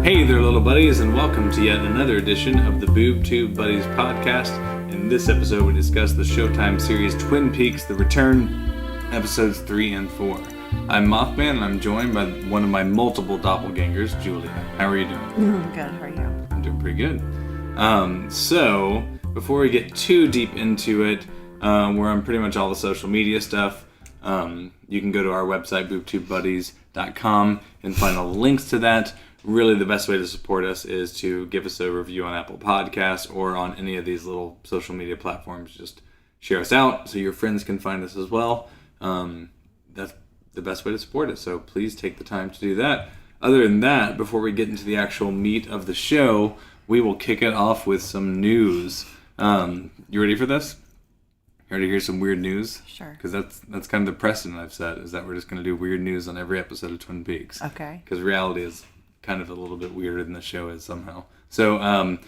Hey there, little buddies, and welcome to yet another edition of the Boob Tube Buddies podcast. In this episode, we discuss the Showtime series Twin Peaks: The Return, episodes 3 and 4. I'm Mothman, and I'm joined by one of my multiple doppelgangers, Julia. How are you doing? Good. How are you? I'm doing pretty good. So, before we get too deep into it, we're on pretty much all the social media stuff. You can go to our website, boobtubebuddies.com, and find all the links to that. Really, the best way to support us is to give us a review on Apple Podcasts or on any of these little social media platforms. Just share us out so your friends can find us as well. That's the best way to support us, so please take the time to do that. Other than that, before we get into the actual meat of the show, we will kick it off with some news. You ready for this? You ready to hear some weird news? Sure. Because that's kind of the precedent I've set, is that we're just going to do weird news on every episode of Twin Peaks. Okay. Because reality is kind of a little bit weirder than the show is somehow. So,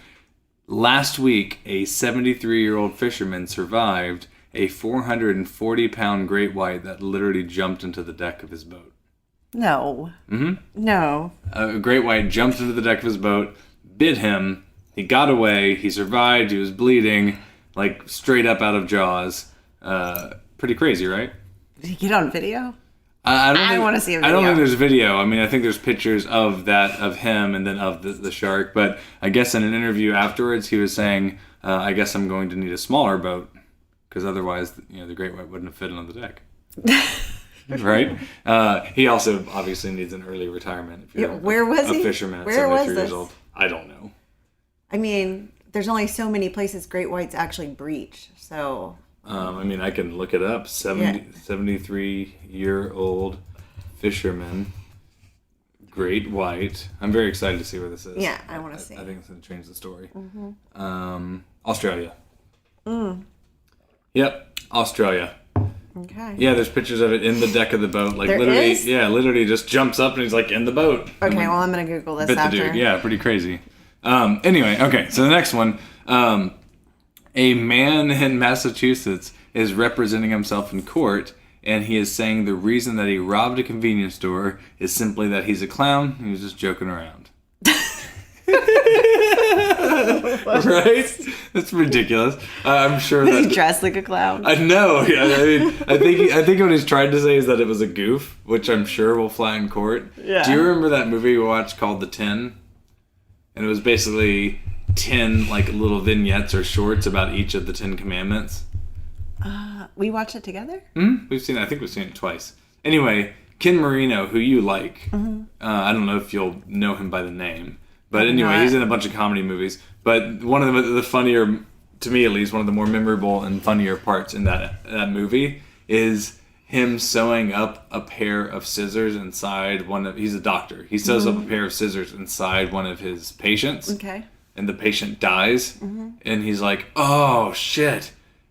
last week, a 73-year-old fisherman survived a 440-pound great white that literally jumped into the deck of his boat. No. Mm-hmm. No. A great white jumped into the deck of his boat, bit him, he got away, he survived, he was bleeding, like straight up out of Jaws. Pretty crazy, right? Did he get on video? I want to see a video. I don't think there's video. I mean, I think there's pictures of him and then of the shark. But I guess in an interview afterwards, he was saying, I guess I'm going to need a smaller boat because otherwise, the great white wouldn't have fit on the deck. Right? He also obviously needs an early retirement. If you're where was he? A fisherman at Where 73 was years this? old. I don't know. I mean, there's only so many places great whites actually breach, so... I mean, I can look it up. 73-year-old fisherman, great white. I'm very excited to see where this is. Yeah, I want to see. I think it's going to change the story. Mm-hmm. Australia. Yep, Australia. Okay. Yeah, there's pictures of it in the deck of the boat. Like there literally, is? Yeah, literally just jumps up and he's like in the boat. Okay, well, I'm going to Google this bit after. The dude. Yeah, pretty crazy. Anyway, okay, so the next one. A man in Massachusetts is representing himself in court, and he is saying the reason that he robbed a convenience store is simply that he's a clown. He was just joking around. Right? That's ridiculous. I'm sure that He's dressed like a clown. I know. Yeah, I mean, I think what he's trying to say is that it was a goof, which I'm sure will fly in court. Yeah. Do you remember that movie we watched called The 10? And it was basically 10 like little vignettes or shorts about each of the 10 commandments. We watched it together? We've seen it. I think we've seen it twice. Anyway, Ken Marino, who you like, I don't know if you'll know him by the name, but anyway, he's in a bunch of comedy movies. But one of the funnier, to me at least, one of the more memorable and funnier parts in that movie is him sewing up a pair of scissors inside he's a doctor. He sews up a pair of scissors inside one of his patients. Okay. And the patient dies, and he's like, "Oh shit,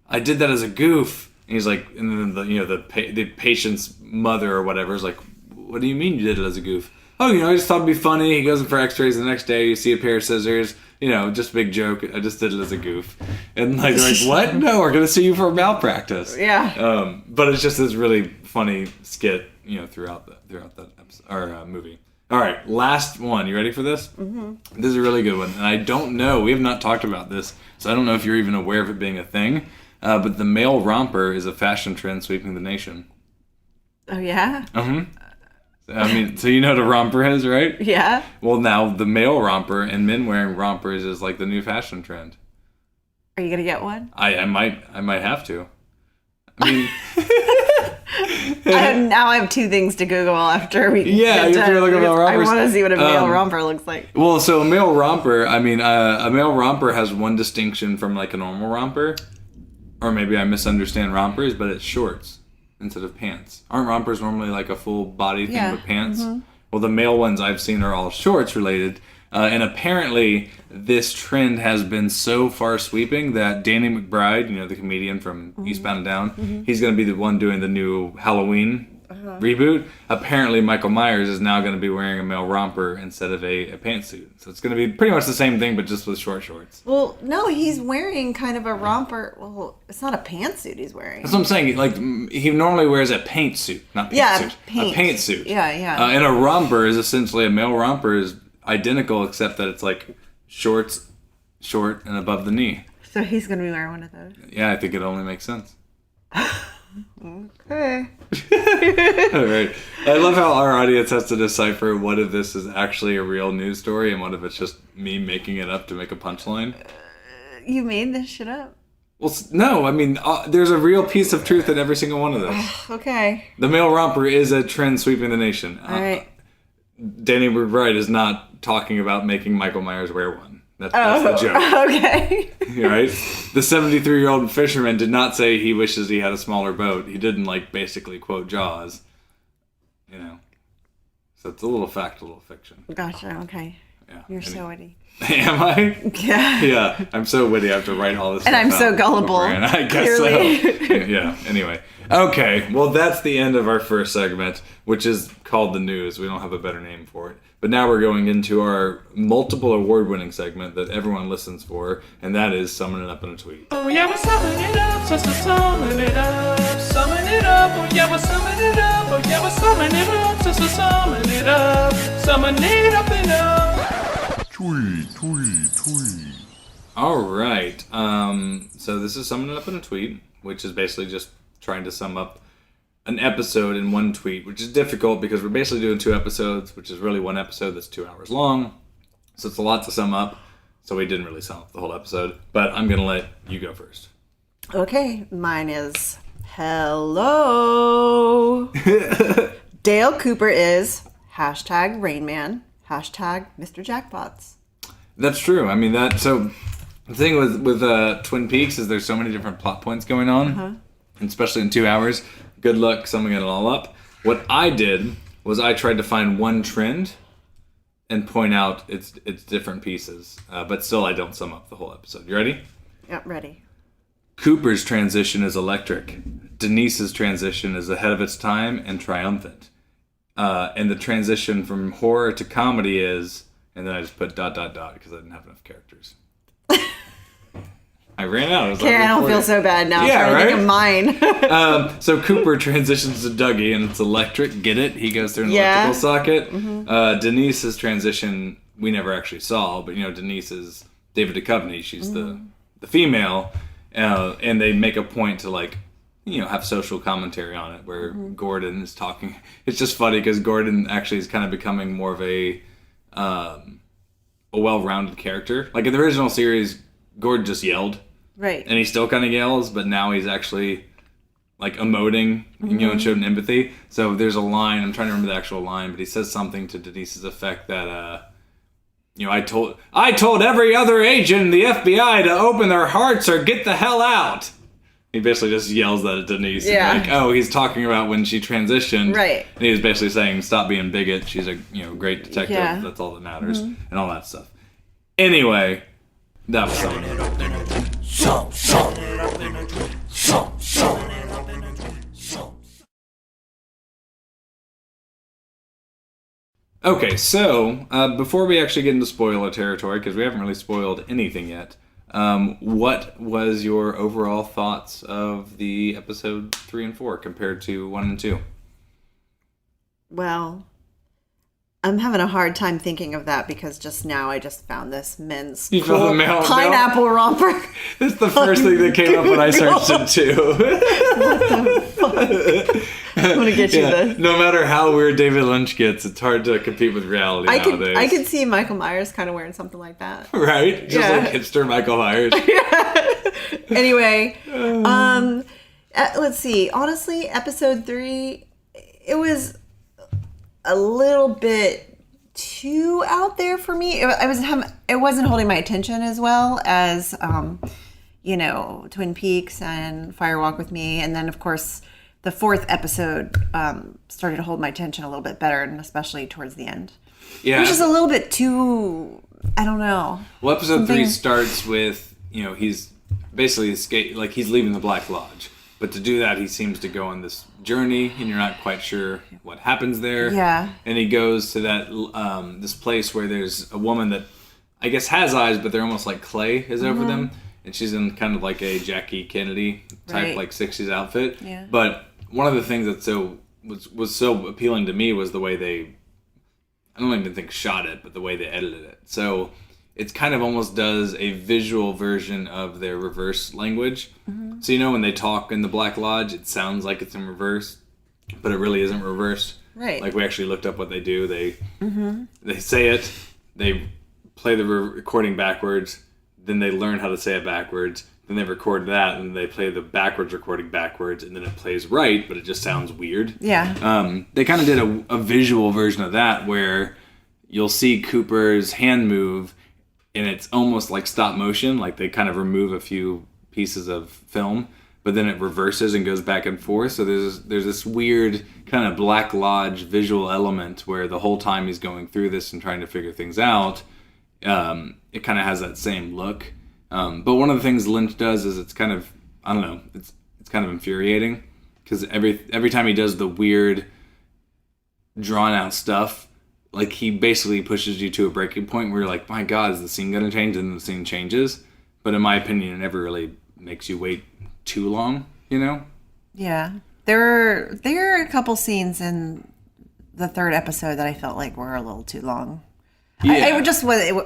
I did that as a goof." And he's like, and then the patient's mother or whatever is like, "What do you mean you did it as a goof?" "Oh, I just thought it'd be funny." He goes in for X-rays the next day. You see a pair of scissors, just a big joke. I just did it as a goof, and they're like, "What? No, we're gonna sue you for malpractice." Yeah. But it's just this really funny skit, throughout that episode, or movie. All right, last one. You ready for this? Mm-hmm. This is a really good one. And I don't know. We have not talked about this, so I don't know if you're even aware of it being a thing. But the male romper is a fashion trend sweeping the nation. Oh, yeah? I mean, so you know what a romper is, right? Yeah. Well, now the male romper and men wearing rompers is like the new fashion trend. Are you going to get one? I might have to. I mean... Now I have two things to Google after we get done. You're looking at male rompers. I want to see what a male romper looks like. Well, so a male romper, a male romper has one distinction from like a normal romper. Or maybe I misunderstand rompers, but it's shorts instead of pants. Aren't rompers normally like a full body thing with pants? Mm-hmm. Well, the male ones I've seen are all shorts related. And apparently this trend has been so far sweeping that Danny McBride, the comedian from Eastbound and Down, he's going to be the one doing the new Halloween reboot. Apparently Michael Myers is now going to be wearing a male romper instead of a pantsuit. So it's going to be pretty much the same thing, but just with short shorts. Well, no, he's wearing kind of a romper. Well, it's not a pantsuit he's wearing. That's what I'm saying. Like, he normally wears a paint suit, not pantsuit. Yeah, a paint suit. Yeah. And a romper is essentially, a male romper is identical except that it's like short and above the knee. So he's going to be wearing one of those. Yeah, I think it only makes sense. Okay. All right. I love how our audience has to decipher what if this is actually a real news story and what if it's just me making it up to make a punchline. You made this shit up? Well, no. I mean, there's a real piece of truth in every single one of those. Okay. The male romper is a trend sweeping the nation. All right. Danny McBride is not talking about making Michael Myers wear one. That's the joke. Okay. Right? The 73-year-old fisherman did not say he wishes he had a smaller boat. He didn't, basically quote Jaws. So it's a little fact, a little fiction. Gotcha, okay. Yeah. You're so witty. Am I? Yeah. Yeah, I'm so witty. I have to write all this stuff And I'm so out gullible. beforehand. I guess Clearly. so. Yeah, anyway. Okay, well, that's the end of our first segment, which is called the news. We don't have a better name for it. But now we're going into our multiple award-winning segment that everyone listens for, and that is Summon It Up in a Tweet. Oh yeah, we're summon it up, just to summon it up. Summon it up, oh yeah, we're summon it up. Oh yeah, we're summon it up, just to summon it up. Summon it up and up. Tweet. All right. So this is Summon It Up in a Tweet, which is basically just trying to sum up an episode in one tweet, which is difficult because we're basically doing 2 episodes, which is really one episode that's 2 hours long. So it's a lot to sum up. So we didn't really sum up the whole episode. But I'm going to let you go first. Okay, mine is hello. Dale Cooper is #Rainman, #Mr. Jackpots. That's true. I mean, so the thing with Twin Peaks is there's so many different plot points going on, and especially in 2 hours. Good luck summing it all up. What I did was I tried to find one trend and point out its different pieces, but still I don't sum up the whole episode. You ready? Yep, ready. Cooper's transition is electric. Denise's transition is ahead of its time and triumphant. And the transition from horror to comedy is, and then I just put ... because I didn't have enough characters. I ran out. Okay, I don't feel so bad now. Yeah, I'm trying right? to think of mine. So Cooper transitions to Dougie, and it's electric. Get it? He goes through an electrical socket. Mm-hmm. Denise's transition we never actually saw, but Denise is David Duchovny. She's the female, and they make a point to have social commentary on it, where Gordon is talking. It's just funny because Gordon actually is kind of becoming more of a well-rounded character. Like in the original series, Gordon just yelled. Right. And he still kind of yells, but now he's actually emoting, and showing empathy. So there's a line, I'm trying to remember the actual line, but he says something to Denise's effect that, I told every other agent in the FBI to open their hearts or get the hell out. He basically just yells that at Denise. Yeah. He's talking about when she transitioned. Right. And he was basically saying, stop being bigot. She's a great detective. Yeah. That's all that matters. And all that stuff. Anyway, that was something. Okay, so before we actually get into spoiler territory, because we haven't really spoiled anything yet, what was your overall thoughts of the episode 3 and 4 compared to 1 and 2? Well, I'm having a hard time thinking of that because just now I just found this men's You found the male- pineapple romper. It's the first thing that came up when I searched it too. I'm going to get you this. No matter how weird David Lynch gets, it's hard to compete with reality nowadays. I could see Michael Myers kind of wearing something like that. Right? Just Yeah. like hipster Michael Myers. Anyway, let's see. Honestly, episode 3, it was a little bit too out there for me. It wasn't holding my attention as well as, Twin Peaks and Fire Walk with Me. And then, of course, the 4th episode started to hold my attention a little bit better, and especially towards the end. Yeah. Which is a little bit too, I don't know. Well, episode 3 starts with, he's basically he's leaving the Black Lodge. But to do that, he seems to go on this journey, and you're not quite sure what happens there. Yeah. And he goes to that this place where there's a woman that I guess has eyes, but they're almost like clay is over them. And she's in kind of like a Jackie Kennedy type, Right. 60s outfit. Yeah. But one of the things that was so appealing to me was the way they, I don't even think shot it, but the way they edited it. So it kind of almost does a visual version of their reverse language. Mm-hmm. So, you know, when they talk in the Black Lodge, it sounds like it's in reverse, but it really isn't reversed. Right. Like, we actually looked up what they do. They say it, they play the recording backwards, then they learn how to say it backwards, then they record that, and they play the backwards recording backwards, and then it plays right, but it just sounds weird. Yeah. They kind of did a visual version of that where you'll see Cooper's hand move, and it's almost like stop motion, like they kind of remove a few pieces of film, but then it reverses and goes back and forth. So there's this weird kind of Black Lodge visual element where the whole time he's going through this and trying to figure things out, it kind of has that same look. But one of the things Lynch does is it's kind of, I don't know, it's kind of infuriating because every time he does the weird drawn out stuff, like he basically pushes you to a breaking point where you're like, my God, is the scene going to change? And the scene changes. But in my opinion, it never really makes you wait too long, you know? Yeah. There are a couple scenes in the third episode that I felt like were a little too long. Yeah.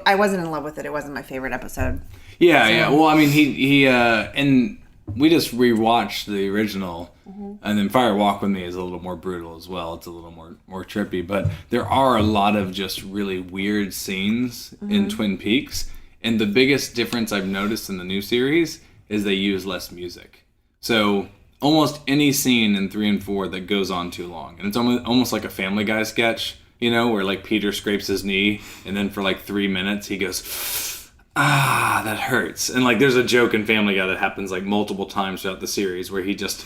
I wasn't in love with it. It wasn't my favorite episode. Yeah, yeah. Well, I mean, he and we just rewatched the original, and then Fire Walk With Me is a little more brutal as well. It's a little more trippy, but there are a lot of just really weird scenes in Twin Peaks, and the biggest difference I've noticed in the new series is they use less music. So almost any scene in 3 and 4 that goes on too long, and it's almost like a Family Guy sketch, you know, where like Peter scrapes his knee, and then for like 3 minutes he goes, ah, that hurts. And like there's a joke in Family Guy that happens like multiple times throughout the series where he just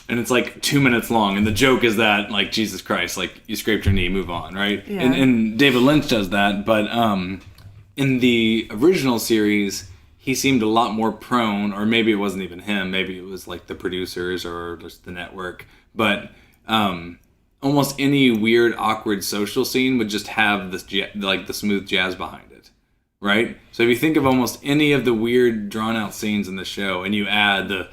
and it's like 2 minutes long, and the joke is that like, Jesus Christ, like you scraped your knee, move on, right? Yeah. And David Lynch does that, but in the original series he seemed a lot more prone, or maybe it wasn't even him, maybe it was like the producers or just the network, but almost any weird, awkward social scene would just have this like the smooth jazz behind it, right? So if you think of almost any of the weird, drawn-out scenes in the show, and you add the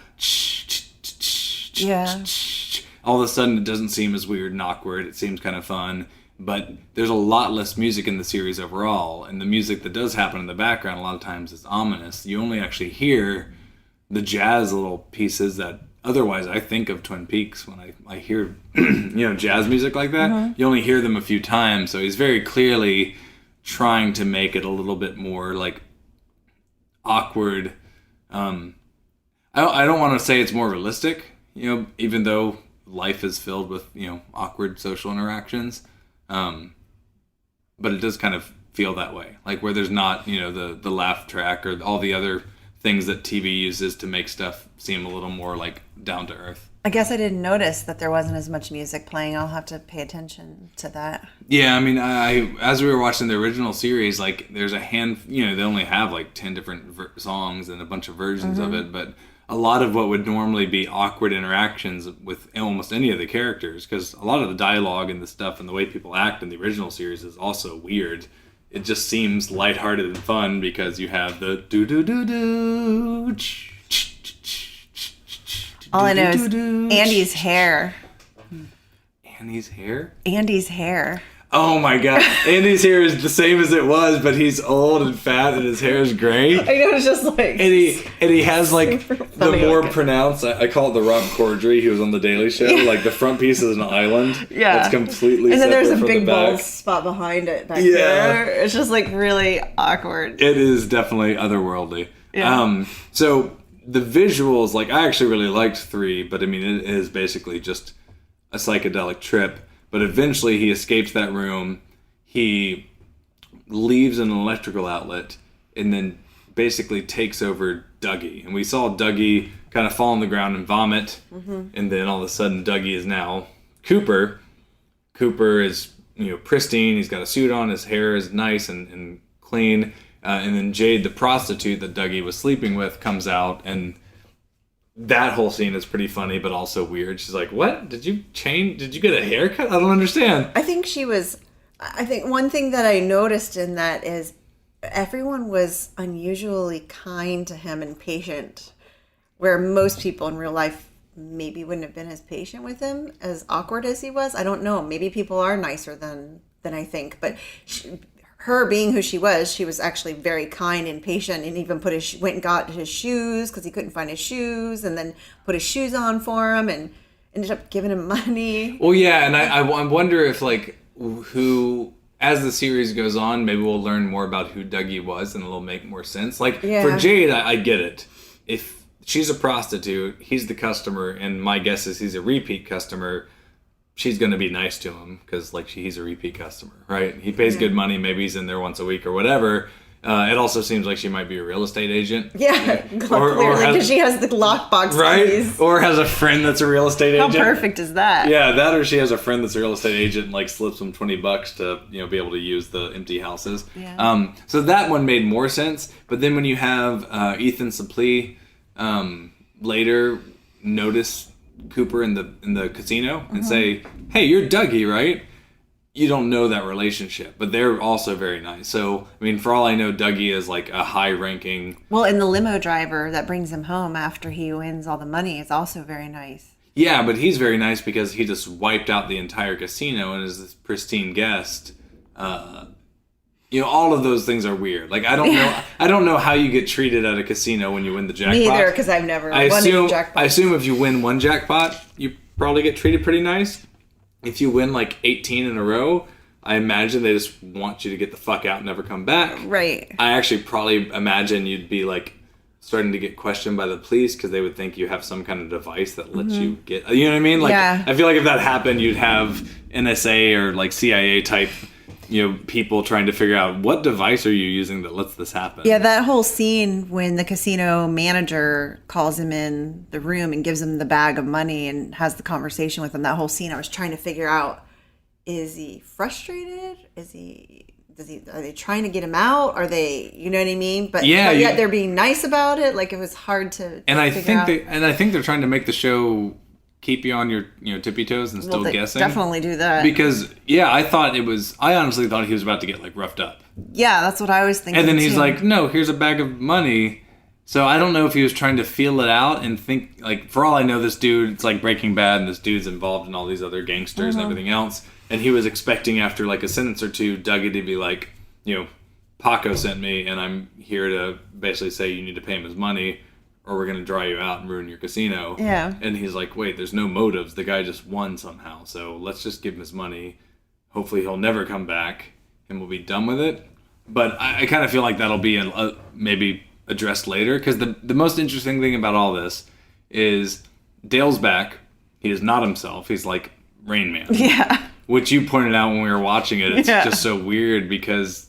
all of a sudden it doesn't seem as weird and awkward. It seems kind of fun, but there's a lot less music in the series overall, and the music that does happen in the background a lot of times is ominous. You only actually hear the jazz little pieces that otherwise I think of Twin Peaks when I hear jazz music like that. You only hear them a few times, so he's very clearly trying to make it a little bit more like awkward. I don't want to say it's more realistic, even though life is filled with awkward social interactions, but it does kind of feel that way, like where there's not the laugh track or all the other things that TV uses to make stuff seem a little more like down to earth. I guess I didn't notice that there wasn't as much music playing. I'll have to pay attention to that. Yeah, I mean, as we were watching the original series, like there's a hand, they only have like 10 different songs and a bunch of versions of it, but a lot of what would normally be awkward interactions with almost any of the characters, because a lot of the dialogue and the stuff and the way people act in the original series is also weird. It just seems lighthearted and fun because you have the do-do-do-do. All I know is Andy's hair. Andy's hair? Andy's hair. Oh my God. Andy's hair is the same as it was, but he's old and fat and his hair is gray. I know, it's just like... And he has like the more pronounced, I call it the Rob Corddry, he was on The Daily Show. Like the front piece is an island. Yeah. It's completely and then separate there's a from big the back. bald spot behind it back there. It's just like really awkward. It is definitely otherworldly. Yeah. So the visuals, like I actually really liked 3, but I mean it is basically just a psychedelic trip. But eventually he escapes that room, he leaves an electrical outlet, and then basically takes over Dougie. And we saw Dougie kind of fall on the ground and vomit, and then all of a sudden Dougie is now Cooper. Cooper is pristine, he's got a suit on, his hair is nice and clean, and then Jade, the prostitute that Dougie was sleeping with, comes out, and that whole scene is pretty funny, but also weird. She's like, what? Did you change? Did you get a haircut? I don't understand. I think one thing that I noticed in that is everyone was unusually kind to him and patient, where most people in real life maybe wouldn't have been as patient with him, as awkward as he was. I don't know. Maybe people are nicer than I think. But her being who she was actually very kind and patient, and even went and got his shoes because he couldn't find his shoes, and then put his shoes on for him and ended up giving him money. Well, yeah, and I wonder if, like, who... As the series goes on, maybe we'll learn more about who Dougie was, and it'll make more sense. Like, for Jade, I get it. If she's a prostitute, he's the customer, and my guess is he's a repeat customer, she's going to be nice to him, because, like, he's a repeat customer, right? He pays good money, maybe he's in there once a week or whatever. It also seems like she might be a real estate agent. Yeah, clearly, because she has the lockbox keys. Or has a friend that's a real estate agent. How perfect is that? Yeah, that or she has a friend that's a real estate agent and, like, slips them $20 to, be able to use the empty houses. Yeah. So that one made more sense. But then when you have Ethan Suplee later notice Cooper in the casino and say, "Hey, you're Dougie, right?" You don't know that relationship, but they're also very nice. So, I mean, for all I know, Dougie is like a high-ranking... Well, and the limo driver that brings him home after he wins all the money is also very nice. Yeah, but he's very nice because he just wiped out the entire casino and is this pristine guest. All of those things are weird. Like, I don't know how you get treated at a casino when you win the jackpot. Me either, because I've never won a jackpot. I assume if you win one jackpot, you probably get treated pretty nice. If you win like 18 in a row, I imagine they just want you to get the fuck out and never come back. Right. I actually probably imagine you'd be like starting to get questioned by the police because they would think you have some kind of device that lets you get... You know what I mean? Like, yeah. I feel like if that happened, you'd have NSA or like CIA type... people trying to figure out what device are you using that lets this happen. Yeah, that whole scene when the casino manager calls him in the room and gives him the bag of money and has the conversation with him, that whole scene, I was trying to figure out, is he frustrated? Are they trying to get him out? Are they, you know what I mean? But yet they're being nice about it. Like, it was hard to I think they're trying to make the show keep you on your tippy toes and still guessing. Definitely do that. Because I honestly thought he was about to get like roughed up. Yeah, that's what I was thinking. And then he's like, "No, here's a bag of money." So I don't know if he was trying to feel it out and think, like, for all I know, this dude, it's like Breaking Bad, and this dude's involved in all these other gangsters and everything else. And he was expecting after like a sentence or two, Dougie to be like, Paco sent me, and I'm here to basically say you need to pay him his money, or we're going to dry you out and ruin your casino. Yeah. And he's like, wait, there's no motives. The guy just won somehow. So let's just give him his money. Hopefully he'll never come back and we'll be done with it. But I kind of feel like that'll be maybe addressed later. Because the most interesting thing about all this is Dale's back. He is not himself. He's like Rain Man. Yeah. Which you pointed out when we were watching it. It's just so weird because...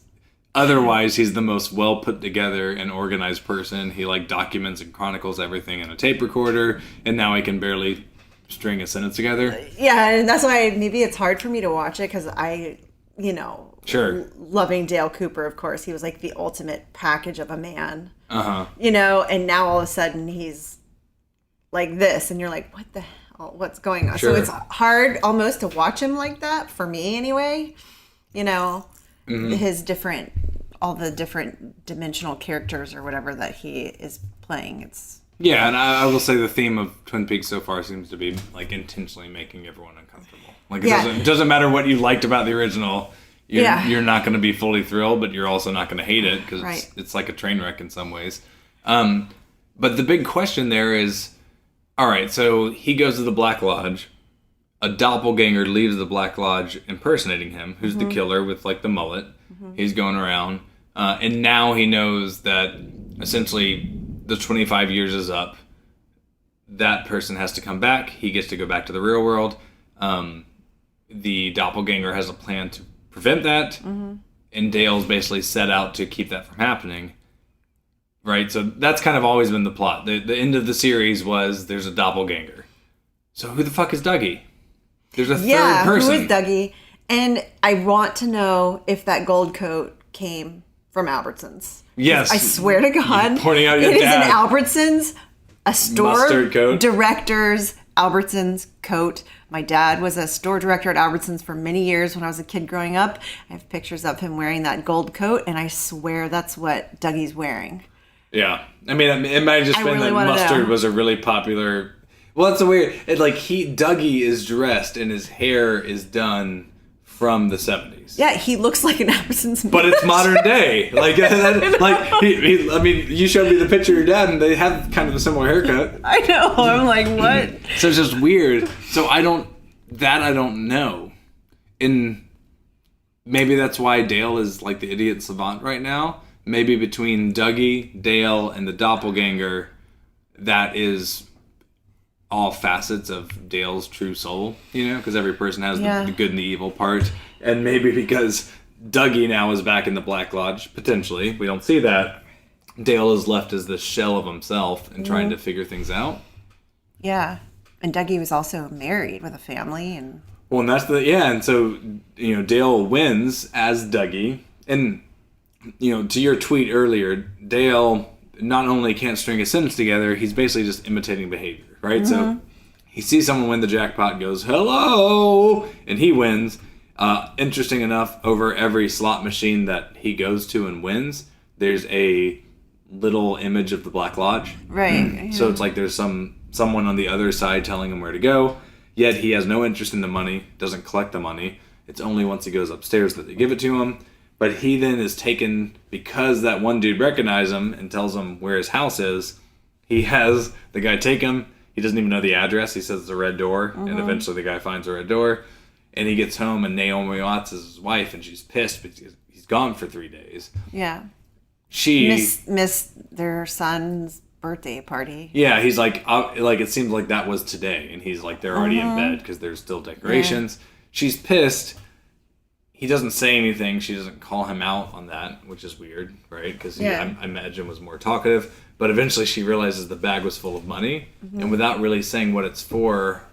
Otherwise, he's the most well put together and organized person. He like documents and chronicles everything in a tape recorder, and now he can barely string a sentence together. Yeah, and that's why maybe it's hard for me to watch it because sure, loving Dale Cooper, of course, he was like the ultimate package of a man. Uh-huh. And now all of a sudden he's like this, and you're like, what the hell? What's going on? Sure. So it's hard almost to watch him like that for me, anyway. All the different dimensional characters or whatever that he is playing. And I will say the theme of Twin Peaks so far seems to be like intentionally making everyone uncomfortable. Like it doesn't matter what you liked about the original. You're not going to be fully thrilled, but you're also not going to hate it because it's like a train wreck in some ways. But the big question there is, all right, so he goes to the Black Lodge. A doppelganger leaves the Black Lodge impersonating him, who's the killer with like the mullet. He's going around. And now he knows that essentially the 25 years is up. That person has to come back. He gets to go back to the real world. The doppelganger has a plan to prevent that. And Dale's basically set out to keep that from happening. Right? So that's kind of always been the plot. The end of the series was there's a doppelganger. So who the fuck is Dougie? There's a third person. Who is Dougie? And I want to know if that gold coat came from Albertsons. Yes. I swear to God. You're pointing out your dad. It is an Albertsons, a store mustard coat. Director's Albertsons coat. My dad was a store director at Albertsons for many years when I was a kid growing up. I have pictures of him wearing that gold coat, and I swear that's what Dougie's wearing. Yeah. I mean, it might have just been that mustard was a really popular... Well, that's a weird. Dougie is dressed and his hair is done from the 70s. Yeah, he looks like an Albertsons man. But it's modern day. You showed me the picture of your dad, and they have kind of a similar haircut. I know. I'm like, what? So it's just weird. So I don't know. And maybe that's why Dale is like the idiot savant right now. Maybe between Dougie, Dale, and the doppelganger, that is all facets of Dale's true soul, because every person has the good and the evil part. And maybe because Dougie now is back in the Black Lodge, potentially, we don't see that, Dale is left as the shell of himself and trying to figure things out. Yeah. And Dougie was also married with a family. And so, Dale wins as Dougie. And, to your tweet earlier, Dale not only can't string a sentence together, he's basically just imitating behavior. Right, so he sees someone win the jackpot, goes hello, and he wins. Interesting enough, over every slot machine that he goes to and wins, there's a little image of the Black Lodge. Right. So it's like there's someone on the other side telling him where to go. Yet he has no interest in the money, doesn't collect the money. It's only once he goes upstairs that they give it to him. But he then is taken because that one dude recognizes him and tells him where his house is. He has the guy take him. He doesn't even know the address. He says it's a red door, and eventually the guy finds a red door, and he gets home, and Naomi Watts is his wife, and she's pissed because he's gone for 3 days. Yeah. She missed their son's birthday party. Yeah, he's like it seems like that was today, and he's like, they're already in bed because there's still decorations. Yeah. She's pissed. He doesn't say anything. She doesn't call him out on that, which is weird, right? Because I imagine was more talkative. But eventually she realizes the bag was full of money, and without really saying what it's for,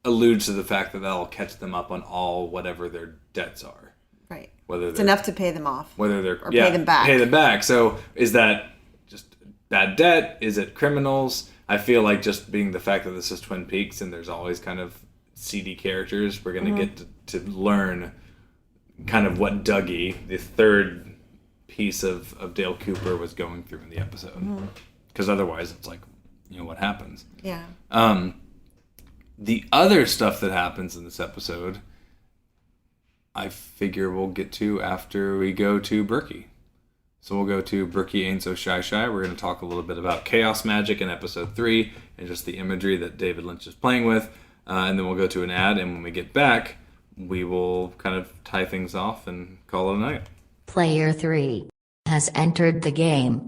alludes to the fact that that'll catch them up on all whatever their debts are. Right. It's enough to pay them off. Whether they're pay them back. Pay them back. So is that just bad debt? Is it criminals? I feel like just being the fact that this is Twin Peaks and there's always kind of seedy characters, we're going to get to learn kind of what Dougie, the third piece of Dale Cooper, was going through in the episode. Because otherwise it's like, what happens? Yeah. The other stuff that happens in this episode, I figure we'll get to after we go to Brooky. So we'll go to Brooky Ain't So Shy Shy. We're going to talk a little bit about chaos magic in episode 3 and just the imagery that David Lynch is playing with. And then we'll go to an ad, and when we get back, we will kind of tie things off and call it a night. Player 3 has entered the game.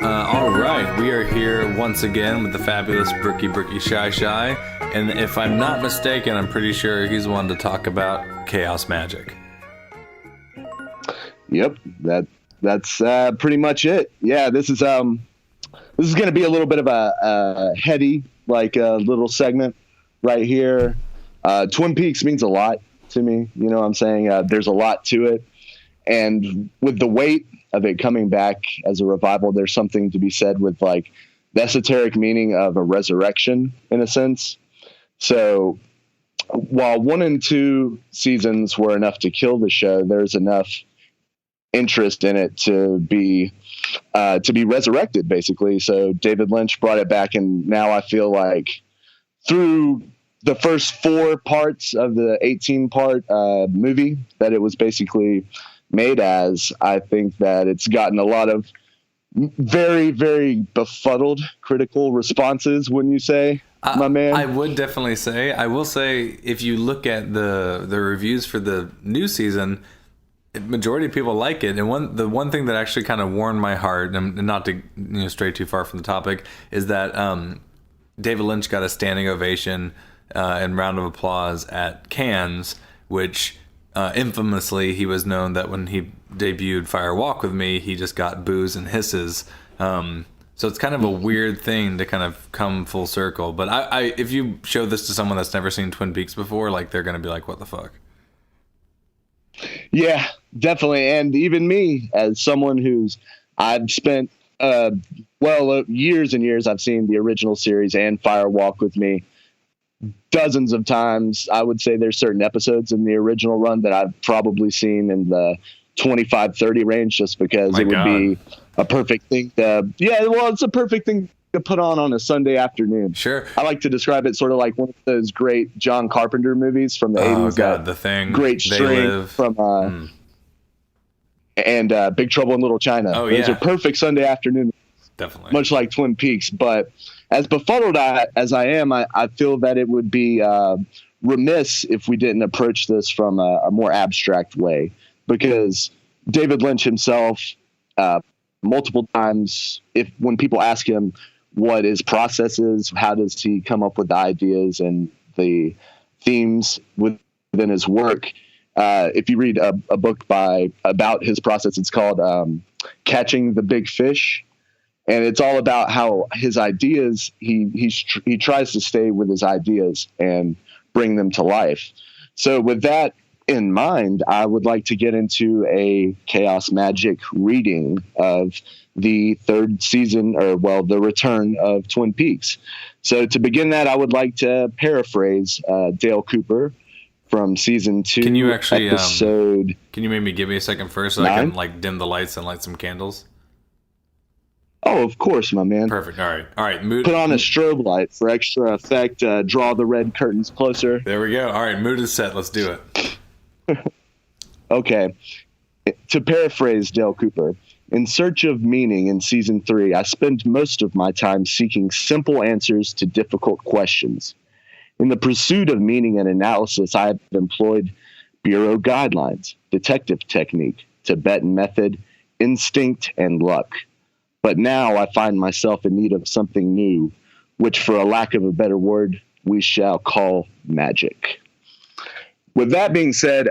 All right, we are here once again with the fabulous Brooky Shy Shy. And if I'm not mistaken, I'm pretty sure he's the one to talk about chaos magic. Yep, that's pretty much it. Yeah, this is going to be a little bit of a heady, little segment right here. Twin Peaks means a lot to me. You know what I'm saying? There's a lot to it. And with the weight of it coming back as a revival, there's something to be said with the esoteric meaning of a resurrection in a sense. So while 1 and 2 seasons were enough to kill the show, there's enough interest in it to be resurrected, basically. So David Lynch brought it back, and now I feel like through the first 4 parts of the 18-part movie that it was basically made as, I think that it's gotten a lot of very, very befuddled critical responses, wouldn't you say, my man? I would definitely say. I will say, if you look at the reviews for the new season, majority of people like it. And the one thing that actually kind of warmed my heart, and not to stray too far from the topic, is that David Lynch got a standing ovation and round of applause at Cannes, which infamously he was known that when he debuted Fire Walk with Me, he just got boos and hisses. So it's kind of a weird thing to kind of come full circle. But I if you show this to someone that's never seen Twin Peaks before, they're going to be like, what the fuck? Yeah, definitely. And even me, as someone I've spent years and years, I've seen the original series and Fire Walk with Me dozens of times. I would say there's certain episodes in the original run that I've probably seen in the 25-30 range, just because it would be a perfect thing it's a perfect thing to put on a Sunday afternoon. Sure. I like to describe it sort of like one of those great John Carpenter movies from the 80s. Oh God, The Thing. Great They String Live. from and Big Trouble in Little China. Oh, Those yeah. are perfect Sunday afternoon, Definitely. much like Twin Peaks. But as befuddled as I am, I feel that it would be remiss if we didn't approach this from a more abstract way, because David Lynch himself, multiple times, when people ask him what his process is, how does he come up with the ideas and the themes within his work, if you read a book about his process, it's called Catching the Big Fish. And it's all about how his ideas, he tries to stay with his ideas and bring them to life. So with that in mind, I would like to get into a Chaos Magic reading of the third season, the return of Twin Peaks. So to begin that, I would like to paraphrase Dale Cooper from season 2. Can you actually episode? Can you maybe give me a second first so 9? I can like dim the lights and light some candles? Oh, of course, my man. Perfect. All right. Mood. Put on a strobe light for extra effect. Draw the red curtains closer. There we go. All right, mood is set. Let's do it. Okay. To paraphrase Dale Cooper, in search of meaning in season 3, I spend most of my time seeking simple answers to difficult questions. In the pursuit of meaning and analysis, I have employed bureau guidelines, detective technique, Tibetan method, instinct, and luck. But now I find myself in need of something new, which, for a lack of a better word, we shall call magic. With that being said,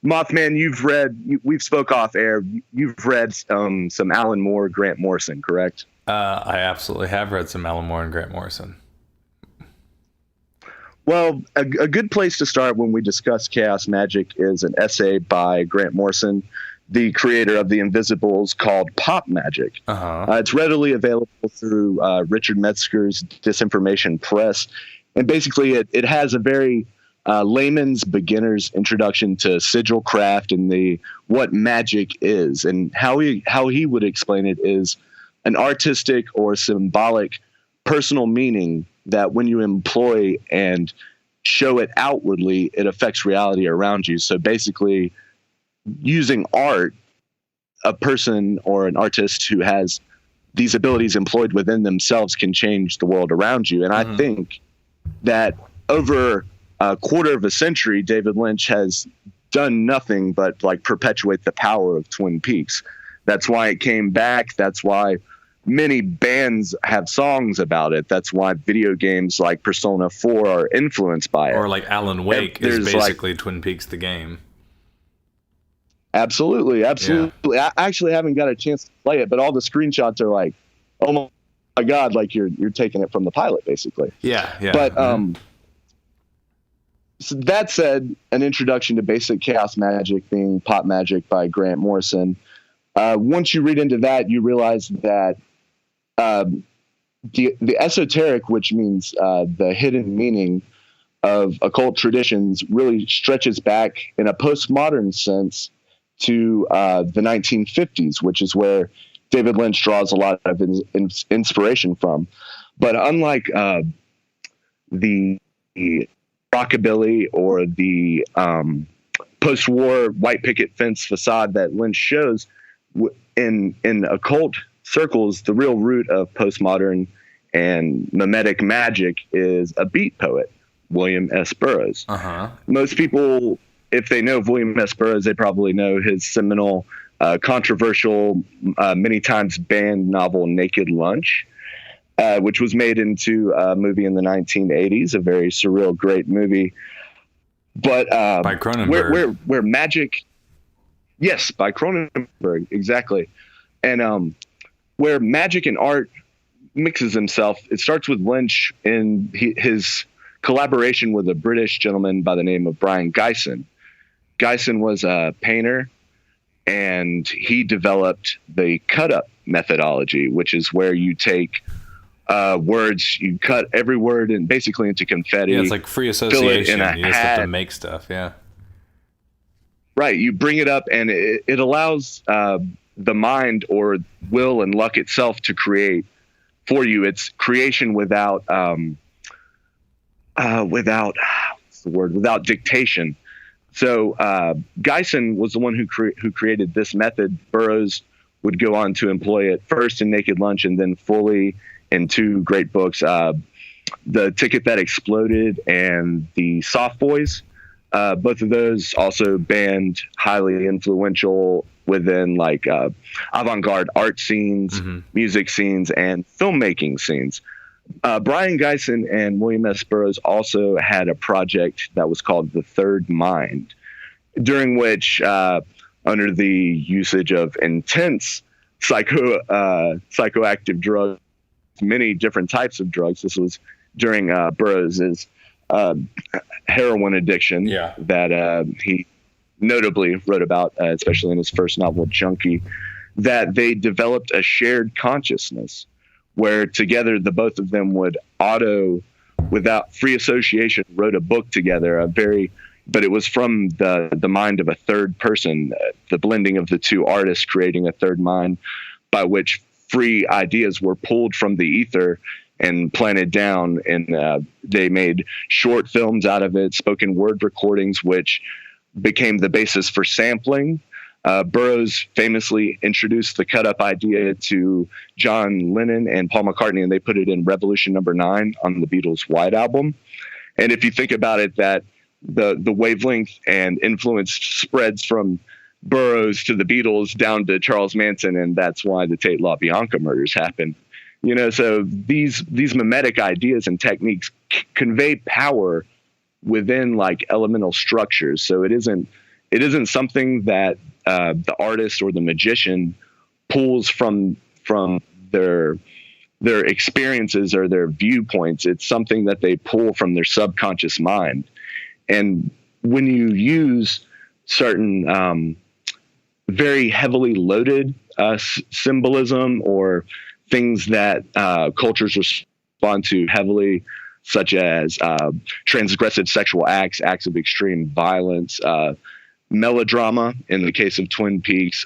Mothman, we've spoke off air. You've read some Alan Moore, Grant Morrison, correct? I absolutely have read some Alan Moore and Grant Morrison. Well, a good place to start when we discuss Chaos Magic is an essay by Grant Morrison, the creator of The Invisibles, called Pop Magic. It's readily available through Richard Metzger's Disinformation Press. And basically it has a very layman's beginner's introduction to sigil craft and what magic is. And how he would explain it is an artistic or symbolic personal meaning that when you employ and show it outwardly, it affects reality around you. So basically, using art, a person or an artist who has these abilities employed within themselves can change the world around you. And I think that over a quarter of a century, David Lynch has done nothing but like perpetuate the power of Twin Peaks. That's why it came back. That's why many bands have songs about it. That's why video games like Persona 4 are influenced by it. Or like Alan Wake is basically Twin Peaks the game. Absolutely. Yeah. I actually haven't got a chance to play it, but all the screenshots are like, oh my God, like you're taking it from the pilot, basically. Yeah. But so that said, an introduction to basic chaos magic being Pop Magic by Grant Morrison. Once you read into that, you realize that the esoteric, which means the hidden meaning of occult traditions, really stretches back in a postmodern sense to the 1950s, which is where David Lynch draws a lot of inspiration from. But unlike the rockabilly or the post-war white picket fence facade that Lynch shows, in occult circles, the real root of postmodern and mimetic magic is a beat poet, William S. Burroughs. Most people, if they know of William S. Burroughs, they probably know his seminal, controversial, many times banned novel Naked Lunch, which was made into a movie in the 1980s, a very surreal, great movie. But by Cronenberg. Where magic... Yes, by Cronenberg, exactly. And where magic and art mixes himself, it starts with Lynch in his collaboration with a British gentleman by the name of Brian Gysin. Gysin was a painter, and he developed the cut-up methodology, which is where you take words, you cut every word basically into confetti. Yeah, it's like free association. You just have to make stuff, yeah. Right, you bring it up, and it allows the mind or will and luck itself to create for you. It's creation without without dictation. So Geisen was the one who created this method. Burroughs would go on to employ it first in Naked Lunch and then fully in two great books, The Ticket That Exploded and The Soft Boys. Both of those also banned highly influential within like avant-garde art scenes, music scenes, and filmmaking scenes. Brian Geisen and William S. Burroughs also had a project that was called The Third Mind, during which, under the usage of intense psychoactive drugs, many different types of drugs. This was during Burroughs's heroin addiction that he notably wrote about, especially in his first novel, Junkie, that they developed a shared consciousness where together the both of them would without free association, wrote a book together, but it was from the mind of a third person, the blending of the two artists creating a third mind by which free ideas were pulled from the ether and planted down, and they made short films out of it, spoken word recordings, which became the basis for sampling. Burroughs famously introduced the cut-up idea to John Lennon and Paul McCartney, and they put it in Revolution No. 9 on the Beatles' White Album. And if you think about it, that the wavelength and influence spreads from Burroughs to the Beatles down to Charles Manson, and that's why the Tate LaBianca murders happened. You know, so these mimetic ideas and techniques convey power within like elemental structures. So it isn't something that the artist or the magician pulls from their experiences or their viewpoints. It's something that they pull from their subconscious mind. And when you use certain very heavily loaded symbolism or things that cultures respond to heavily, such as transgressive sexual acts of extreme violence, melodrama in the case of Twin Peaks,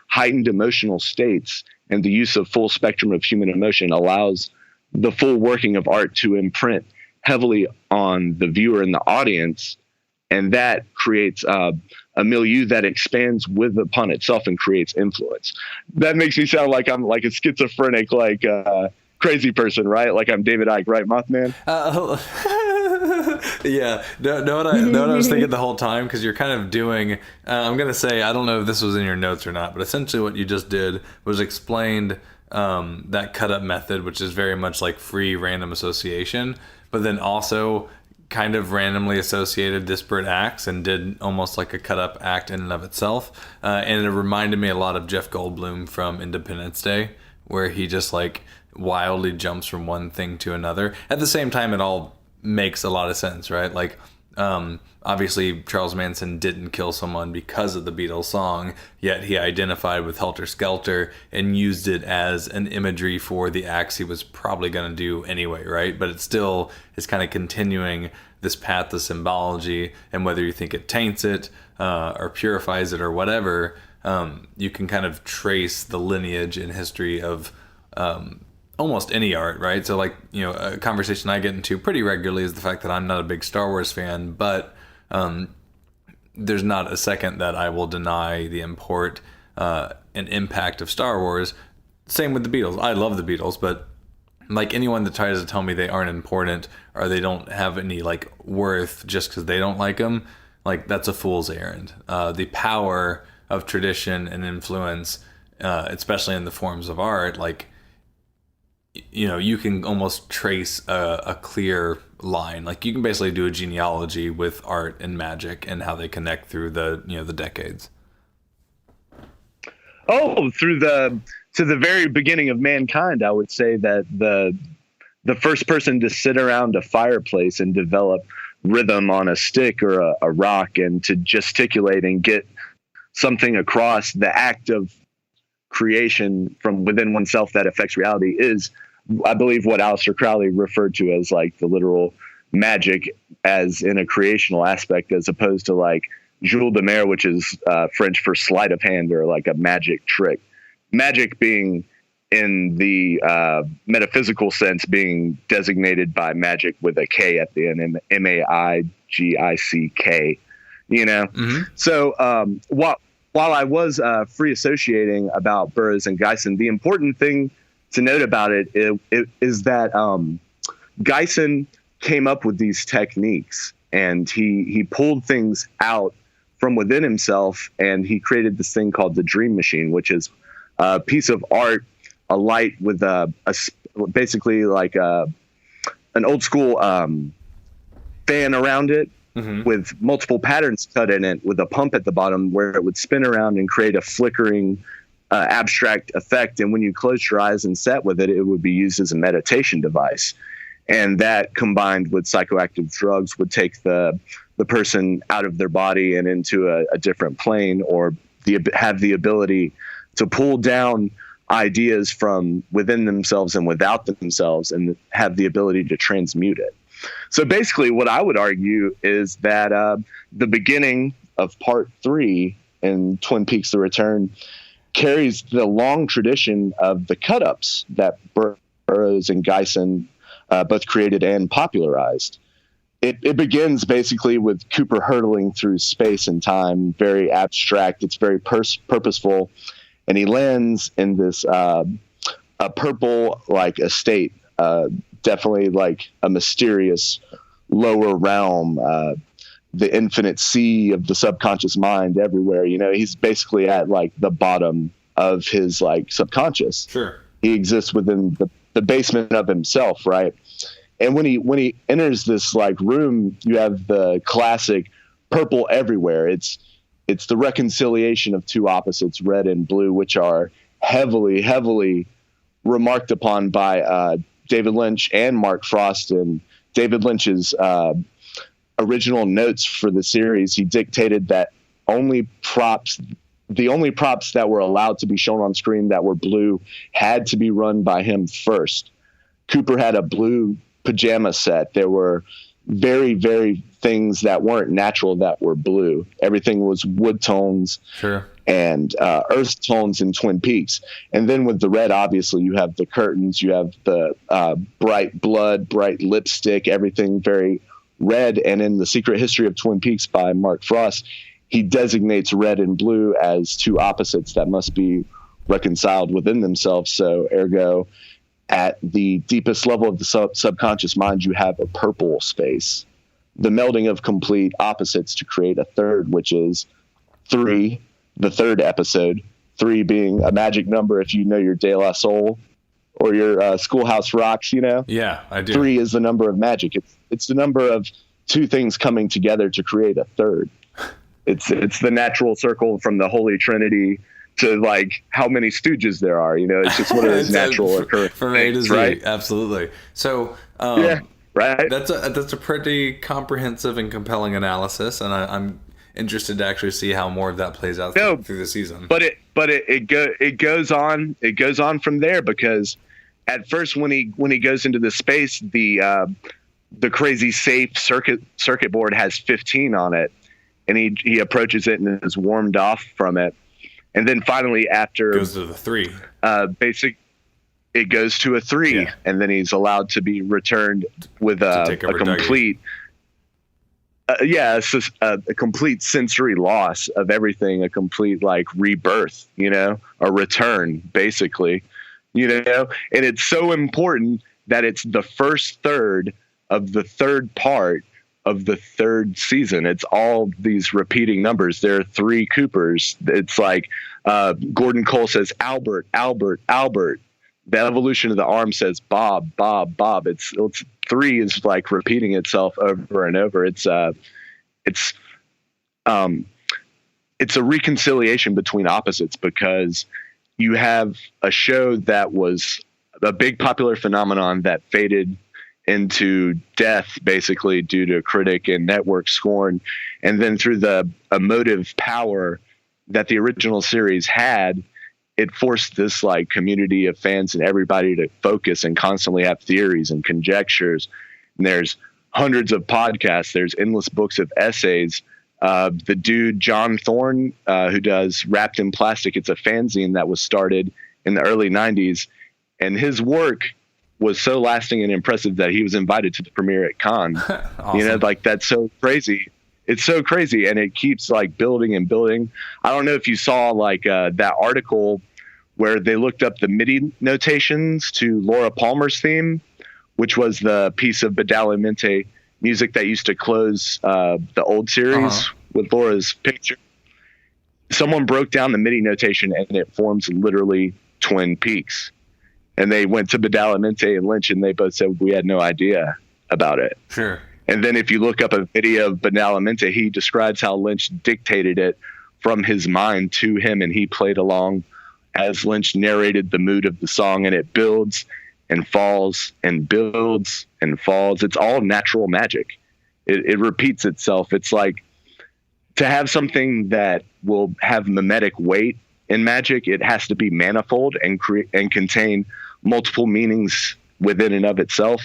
heightened emotional states, and the use of full spectrum of human emotion allows the full working of art to imprint heavily on the viewer and the audience, and that creates a milieu that expands upon itself and creates influence. That makes me sound like I'm like a schizophrenic, like crazy person, right? Like I'm David Icke, right, Mothman? Yeah. Know what I was thinking the whole time? Because you're kind of doing, I'm going to say, I don't know if this was in your notes or not, but essentially what you just did was explained that cut-up method, which is very much like free random association, but then also kind of randomly associated disparate acts and did almost like a cut-up act in and of itself. And it reminded me a lot of Jeff Goldblum from Independence Day, where he just like wildly jumps from one thing to another. At the same time, it all makes a lot of sense, right? Like, obviously Charles Manson didn't kill someone because of the Beatles song, yet he identified with Helter Skelter and used it as an imagery for the acts he was probably going to do anyway, right? But it still is kind of continuing this path of symbology, and whether you think it taints it or purifies it or whatever, you can kind of trace the lineage and history of almost any art, right? So like, you know, a conversation I get into pretty regularly is the fact that I'm not a big Star Wars fan, but there's not a second that I will deny the import and impact of Star Wars. Same with the Beatles. I love the Beatles, but like anyone that tries to tell me they aren't important or they don't have any like worth just because they don't like them, like that's a fool's errand. The power of tradition and influence, especially in the forms of art, like, you know, you can almost trace a clear line. Like you can basically do a genealogy with art and magic and how they connect through the decades. Oh, to the very beginning of mankind, I would say that the first person to sit around a fireplace and develop rhythm on a stick or a rock and to gesticulate and get something across, the act of creation from within oneself that affects reality is, I believe, what Aleister Crowley referred to as like the literal magic as in a creational aspect, as opposed to like jeu de mer, which is French for sleight of hand or like a magic trick. Magic being in the metaphysical sense being designated by magic with a K at the end, MAIGICK, you know? Mm-hmm. So while I was free associating about Burroughs and Geisen, the important thing to note about it is that Geisen came up with these techniques, and he pulled things out from within himself, and he created this thing called the Dream Machine, which is a piece of art, a light with basically like an old school fan around it, mm-hmm. with multiple patterns cut in it, with a pump at the bottom where it would spin around and create a flickering abstract effect. And when you close your eyes and sat with it, it would be used as a meditation device. And that, combined with psychoactive drugs, would take the person out of their body and into a different plane, or have the ability to pull down ideas from within themselves and without themselves, and have the ability to transmute it. So basically what I would argue is that the beginning of part 3 in Twin Peaks: The Return carries the long tradition of the cut-ups that Burroughs and Geisen both created and popularized. It begins basically with Cooper hurtling through space and time, very abstract. It's very purposeful. And he lands in this a purple like estate, definitely like a mysterious lower realm, the infinite sea of the subconscious mind everywhere. You know, he's basically at like the bottom of his like subconscious. Sure. He exists within the basement of himself, right? And when he enters this like room, you have the classic purple everywhere. It's the reconciliation of two opposites, red and blue, which are heavily remarked upon by David Lynch and Mark Frost. And David Lynch's original notes for the series, he dictated that the only props that were allowed to be shown on screen that were blue had to be run by him first. Cooper had a blue pajama set. There were very, very things that weren't natural that were blue. Everything was wood tones. Sure. And earth tones in Twin Peaks. And then with the red, obviously, you have the curtains, you have the bright blood, bright lipstick, everything very red. And in The Secret History of Twin Peaks by Mark Frost, he designates red and blue as two opposites that must be reconciled within themselves. So ergo, at the deepest level of the subconscious mind, you have a purple space, the melding of complete opposites to create a third, which is 3, the third episode, 3 being a magic number if you know your De La Soul or your Schoolhouse Rocks, you know? Yeah, I do. 3 is the number of magic. It's the number of two things coming together to create a third. It's the natural circle from the Holy Trinity to like how many Stooges there are, you know. It's just one of those natural occurrences from A to Z, right? Absolutely. So yeah, right. That's a pretty comprehensive and compelling analysis, and I'm interested to actually see how more of that plays out through the season. But it goes on from there, because at first when he goes into the space, the crazy safe circuit board has 15 on it, and he approaches it and is warmed off from it. And then finally, after it goes to the 3, it goes to a 3, and then he's allowed to be returned with a complete, a complete sensory loss of everything, a complete like rebirth, you know, a return, basically, you know. And it's so important that it's the first third of the third part of the third season. It's all these repeating numbers. There are 3 Coopers. It's like Gordon Cole says Albert, Albert, Albert. The evolution of the arm says Bob, Bob, Bob. It's 3 is like repeating itself over and over. It's a reconciliation between opposites, because you have a show that was a big popular phenomenon that faded into death, basically due to critic and network scorn, and then through the emotive power that the original series had, it forced this like community of fans and everybody to focus and constantly have theories and conjectures. And there's hundreds of podcasts, there's endless books of essays The dude, John Thorne, who does Wrapped in Plastic, it's a fanzine that was started in the early 90s. And his work was so lasting and impressive that he was invited to the premiere at Cannes. Awesome. You know, like that's so crazy. It's so crazy. And it keeps like building and building. I don't know if you saw like that article where they looked up the MIDI notations to Laura Palmer's theme, which was the piece of Badalamenti music that used to close the old series with Laura's picture. Someone broke down the MIDI notation and it forms literally Twin Peaks. And they went to Badalamenti and Lynch and they both said we had no idea about it. Sure. And then if you look up a video of Badalamenti, he describes how Lynch dictated it from his mind to him, and he played along as Lynch narrated the mood of the song, and it builds and falls and builds and falls. It's all natural magic. It repeats itself. It's like to have something that will have mimetic weight in magic, it has to be manifold and and contain multiple meanings within and of itself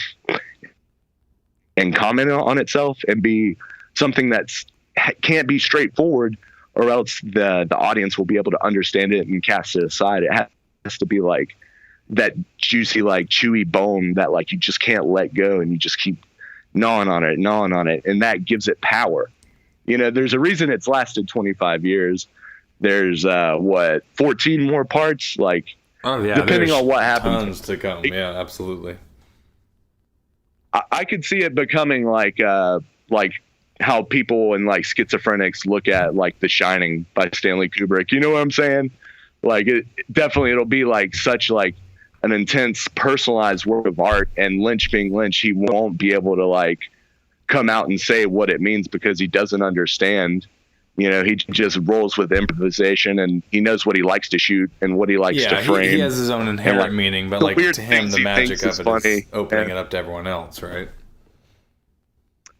and comment on itself and be something that's can't be straightforward, or else the audience will be able to understand it and cast it aside. It has to be like that juicy, like chewy bone that like you just can't let go and you just keep gnawing on it. And that gives it power. You know, there's a reason it's lasted 25 years. There's 14 more parts, like depending on what happens. Tons to come. Yeah, absolutely. I could see it becoming like how people and like schizophrenics look at like The Shining by Stanley Kubrick. You know what I'm saying? Like it'll be like such like an intense personalized work of art, and Lynch being Lynch, he won't be able to like come out and say what it means because he doesn't understand. You know, he just rolls with improvisation and he knows what he likes to shoot and what he likes to frame. He has his own inherent meaning, but like to him, the magic of it is opening it up to everyone else, right?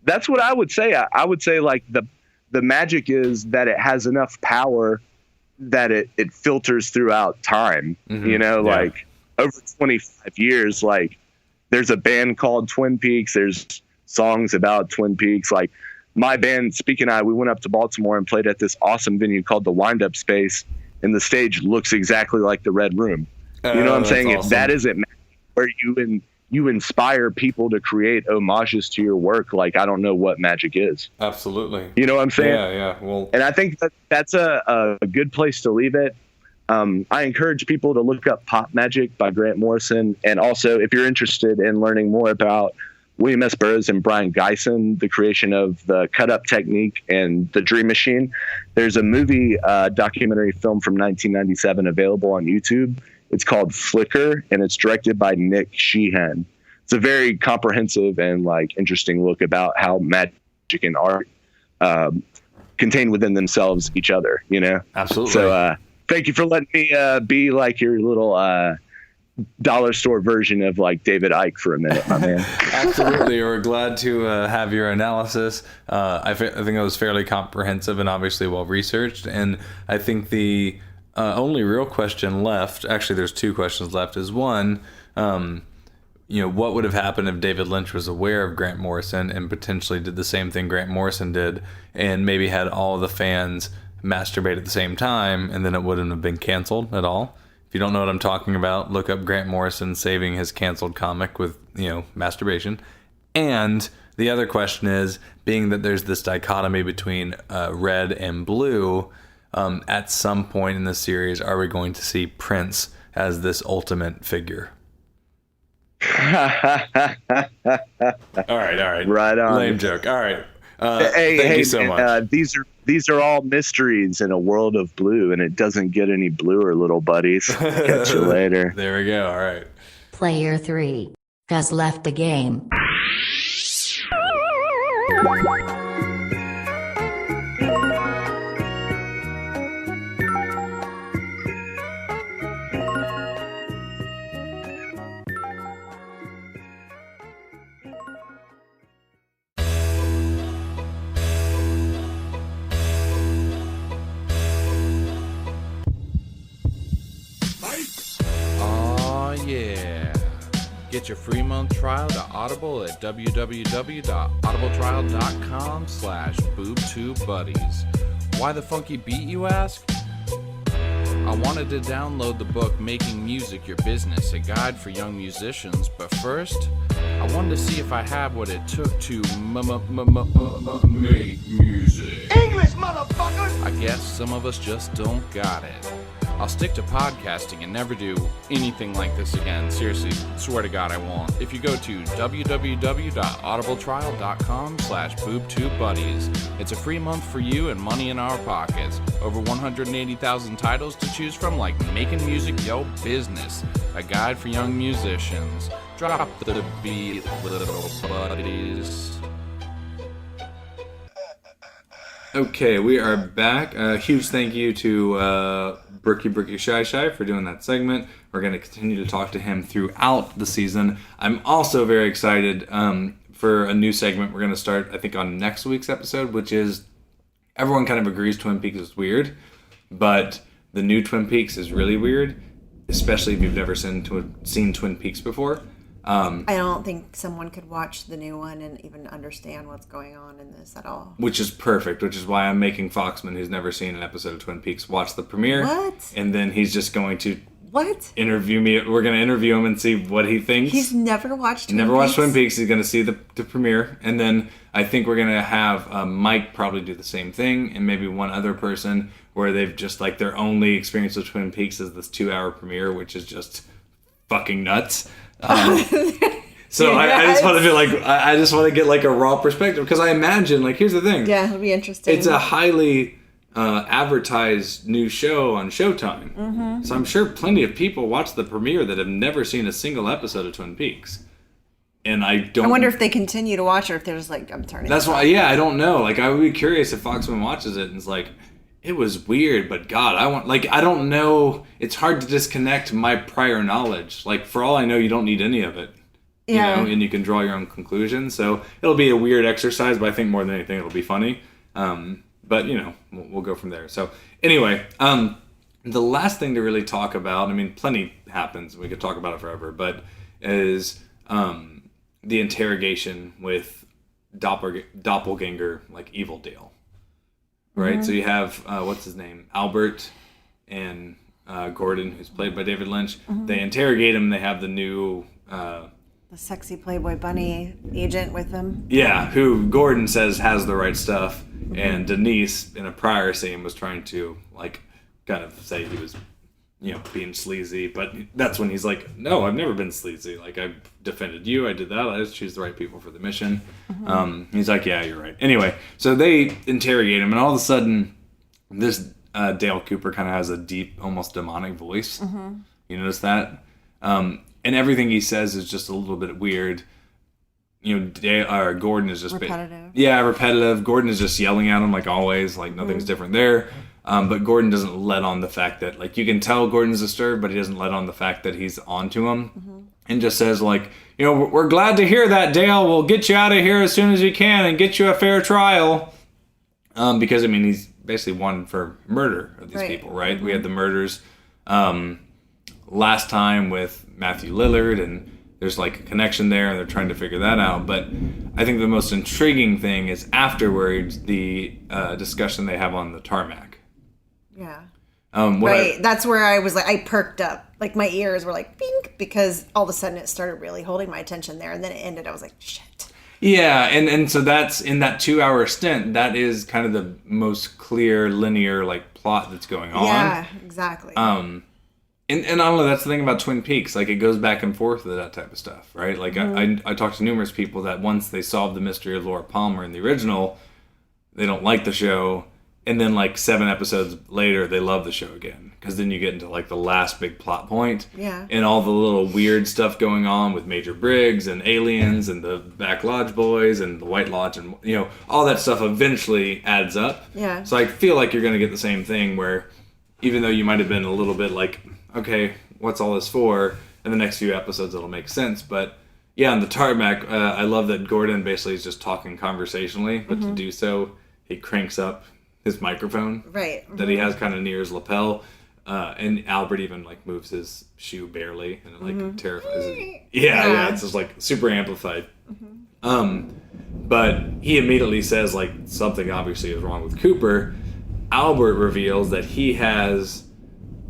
That's what I would say. I would say like the magic is that it has enough power that it filters throughout time. Mm-hmm. You know, like over 25 years, like there's a band called Twin Peaks. There's songs about Twin Peaks. Like my band, Speak and I, we went up to Baltimore and played at this awesome venue called the Wind Up Space, and the stage looks exactly like the Red Room. You know what I'm saying? Awesome. If that isn't where you inspire people to create homages to your work, like I don't know what magic is. Absolutely. You know what I'm saying? Yeah. Well, and I think that's a good place to leave it. I encourage people to look up Pop Magic by Grant Morrison, and also if you're interested in learning more about William S. Burroughs and Brian Geisen, the creation of the cut-up technique and the Dream Machine, there's a movie documentary film from 1997 available on YouTube. It's called Flicker, and it's directed by Nick Sheehan. It's a very comprehensive and like interesting look about how magic and art contain within themselves each other, you know? Absolutely. So thank you for letting me be like your little dollar store version of like David Icke for a minute, my man. Absolutely. We're glad to have your analysis. I think it was fairly comprehensive and obviously well researched. And I think the only real question left, actually there's two questions left, is one, what would have happened if David Lynch was aware of Grant Morrison and potentially did the same thing Grant Morrison did and maybe had all the fans masturbate at the same time, and then it wouldn't have been canceled at all. If you don't know what I'm talking about, look up Grant Morrison saving his canceled comic with, masturbation. And the other question is, being that there's this dichotomy between red and blue, at some point in the series, are we going to see Prince as this ultimate figure? All right. Right on. Lame joke. All right. Thank you so much. These are all mysteries in a world of blue, and it doesn't get any bluer, little buddies. Catch you later. There we go. All right. Player 3 has left the game. Get your free month trial to Audible at www.audiblettrial.com/boobtubebuddies. Why the funky beat, you ask? I wanted to download the book Making Music Your Business, a guide for young musicians, but first, I wanted to see if I had what it took to make music. English, motherfucker! I guess some of us just don't got it. I'll stick to podcasting and never do anything like this again. Seriously, swear to God I won't. If you go to www.audiblettrial.com/boobtubebuddies, it's a free month for you and money in our pockets. Over 180,000 titles to choose from, like Making Music Your Business, a guide for young musicians. Drop the beat, little buddies. Okay, we are back. Huge thank you to Brooky Shy Shy for doing that segment. We're going to continue to talk to him throughout the season. I'm also very excited for a new segment we're going to start, I think, on next week's episode, which is everyone kind of agrees Twin Peaks is weird, but the new Twin Peaks is really weird, especially if you've never seen Twin Peaks before. I don't think someone could watch the new one and even understand what's going on in this at all. Which is perfect, which is why I'm making Foxman, who's never seen an episode of Twin Peaks, watch the premiere. What? And then he's just going to interview me. We're going to interview him and see what he thinks. He's never watched Twin Peaks? Never watched Twin Peaks. He's going to see the premiere. And then I think we're going to have Mike probably do the same thing, and maybe one other person where they've just, like, their only experience with Twin Peaks is this 2-hour premiere, which is just fucking nuts. So yes. I just want to feel like I just want to get like a raw perspective, because I imagine, like, here's the thing. Yeah, it'll be interesting. It's a highly advertised new show on Showtime. Mm-hmm. So I'm sure plenty of people watch the premiere that have never seen a single episode of Twin Peaks. And I wonder if they continue to watch, or if they're just like, I'm turning. That's why. Yeah, I don't know. Like, I would be curious if Foxman watches it and is like, it was weird, but God, I don't know. It's hard to disconnect my prior knowledge. Like, for all I know, you don't need any of it. Yeah. You know, and you can draw your own conclusions. So it'll be a weird exercise, but I think more than anything, it'll be funny. But, you know, we'll go from there. So anyway, the last thing to really talk about, I mean, plenty happens. We could talk about it forever, but is the interrogation with doppelganger, like Evil Dale. Right? Mm-hmm. So you have, what's his name? Albert and Gordon, who's played by David Lynch. Mm-hmm. They interrogate him. They have the new... the sexy Playboy bunny agent with them. Yeah, who Gordon says has the right stuff. Mm-hmm. And Denise, in a prior scene, was trying to, like, kind of say he was, you know, being sleazy. But that's when he's like, no, I've never been sleazy. Like, I defended you. I did that. I just choose the right people for the mission. Mm-hmm. He's like, yeah, you're right. Anyway, so they interrogate him. And all of a sudden, this Dale Cooper kind of has a deep, almost demonic voice. Mm-hmm. You notice that? And everything he says is just a little bit weird. You know, Gordon is just... repetitive. Repetitive. Gordon is just yelling at him like always, like nothing's different there. But Gordon doesn't let on the fact that, like, you can tell Gordon's disturbed, but he doesn't let on the fact that he's onto him. Mm-hmm. And just says, like, you know, we're glad to hear that, Dale. We'll get you out of here as soon as we can and get you a fair trial. Because, I mean, he's basically one for murder of these people, right? Mm-hmm. We had the murders last time with Matthew Lillard, and there's like a connection there, and they're trying to figure that out. But I think the most intriguing thing is afterwards the discussion they have on the tarmac. Yeah. That's where I was like, I perked up. Like, my ears were like, bink, because all of a sudden it started really holding my attention there, and then it ended. I was like, shit. Yeah, and so that's, in that 2-hour stint, that is kind of the most clear, linear, like, plot that's going on. Yeah, exactly. And I don't know, that's the thing about Twin Peaks. Like, it goes back and forth with that type of stuff, right? Like, mm-hmm. I talked to numerous people that once they solved the mystery of Laura Palmer in the original, they don't like the show. And then, like, 7 episodes later, they love the show again. Because then you get into, like, the last big plot point. Yeah. And all the little weird stuff going on with Major Briggs and aliens and the Back Lodge boys and the White Lodge and, you know, all that stuff eventually adds up. Yeah. So I feel like you're going to get the same thing where even though you might have been a little bit like, okay, what's all this for? In the next few episodes, it'll make sense. But yeah, on the tarmac, I love that Gordon basically is just talking conversationally, but to do so, he cranks up his microphone that he has kind of near his lapel. And Albert even like moves his shoe barely, and it like terrifies him. Yeah, it's just like super amplified. But he immediately says like something obviously is wrong with Cooper. Albert reveals that he has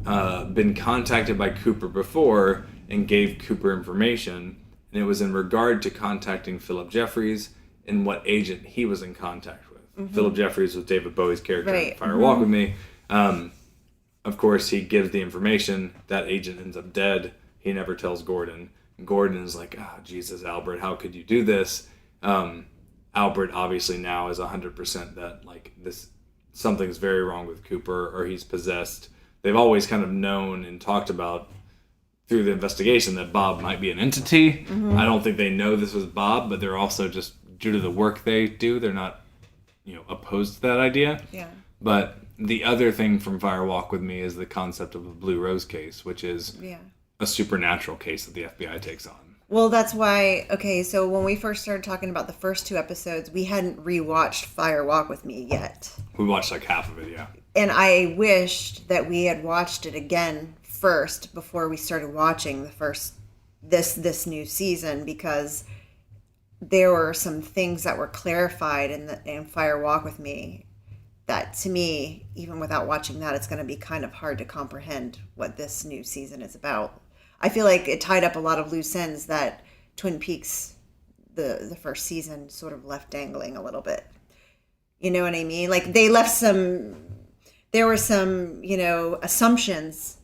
been contacted by Cooper before and gave Cooper information, and it was in regard to contacting Philip Jeffries and what agent he was in contact with. Philip Jeffries was David Bowie's character in Fire Walk With Me. Of course, he gives the information. That agent ends up dead. He never tells Gordon. Gordon is like, oh, Jesus, Albert, how could you do this? Albert obviously now is 100% that like this something's very wrong with Cooper, or he's possessed. They've always kind of known and talked about through the investigation that Bob might be an entity. I don't think they know this was Bob, but they're also just due to the work they do, they're not, opposed to that idea. Yeah. But the other thing from Fire Walk With Me is the concept of a Blue Rose case, which is a supernatural case that the FBI takes on. Well, that's why, so when we first started talking about the first 2 episodes, we hadn't rewatched Fire Walk With Me yet. We watched like half of it, yeah. And I wished that we had watched it again first before we started watching the first, this new season, because there were some things that were clarified in Fire Walk With Me that, to me, even without watching that, it's going to be kind of hard to comprehend what this new season is about. I feel like it tied up a lot of loose ends that Twin Peaks, the first season, sort of left dangling a little bit. You know what I mean? Like, there were some, assumptions